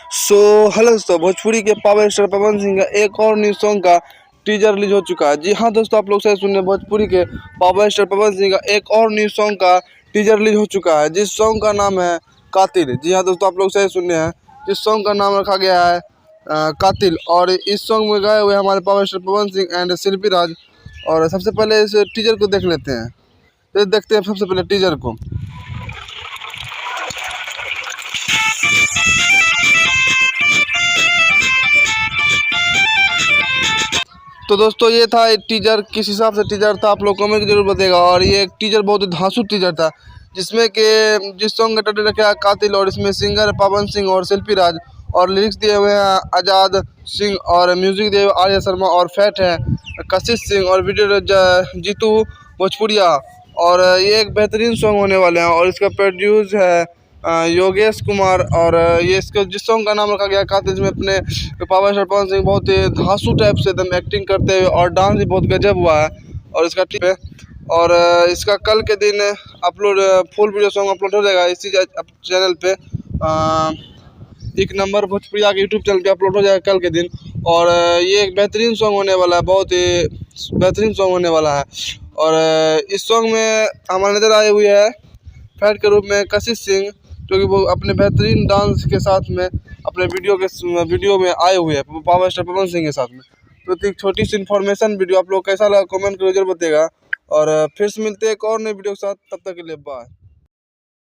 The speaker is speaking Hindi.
सो हेलो दोस्तों, भोजपुरी के पावर स्टार पवन सिंह का एक और न्यू सॉन्ग का टीजर रिलीज हो चुका है। जी हाँ दोस्तों, आप लोग सही सुन रहे हैं, भोजपुरी के पावर स्टार पवन सिंह का एक और न्यू सॉन्ग का टीजर रिलीज हो चुका है, जिस सॉन्ग का नाम है कातिल। जी हाँ दोस्तों, आप लोग सही सुन रहे हैं, जिस सॉन्ग का नाम रखा गया है कातिल। और इस सॉन्ग में गाए हुए हमारे power star Pawan Singh and Shilpi Raj. और सबसे पहले इस टीजर को देख लेते हैं। तो देखते हैं सबसे पहले टीजर को। तो दोस्तों, ये था एक टीजर। किस हिसाब से टीजर था आप लोग कमेंट जरूर बताइएगा। और ये एक टीजर बहुत ही धांसू टीजर था, जिसमें कि जिस सॉन्ग का टाइटल रखा है कातिल, और इसमें सिंगर पवन सिंह और शिल्पी राज, और लिरिक्स दिए हुए हैं आज़ाद सिंह, और म्यूजिक दिए हुए आर्या शर्मा, और फैट है कशिश सिंह, और वीडियो जीतू भोजपुरिया। और ये एक बेहतरीन सॉन्ग होने वाले हैं। और इसका प्रोड्यूस है योगेश कुमार। और ये इसका जिस सॉन्ग का नाम रखा गया कातिल, इसमें अपने पावर स्टार पवन सिंह बहुत ही धांसू टाइप से एकदम एक्टिंग करते हुए, और डांस भी बहुत गजब हुआ है। और इसका टिप है, और इसका कल के दिन upload full video song upload हो जाएगा इसी चैनल पे, एक नंबर भोजपुरिया के यूट्यूब चैनल पे अपलोड हो जाएगा कल के दिन। और ये एक बेहतरीन सॉन्ग होने वाला है, बहुत ही बेहतरीन सॉन्ग होने वाला है। और इस सॉन्ग में हमारे नज़र आए हुए है फैट के रूप में कशिश सिंह, जो कि वो अपने बेहतरीन डांस के साथ में अपने वीडियो में आए हुए हैं पावर स्टार पवन सिंह के साथ में। तो एक छोटी सी इन्फॉर्मेशन वीडियो आप लोग कैसा लगा कमेंट करके जरूर बताइएगा। और फिर से मिलते हैं एक और नई वीडियो के साथ, तब तक के लिए बाय।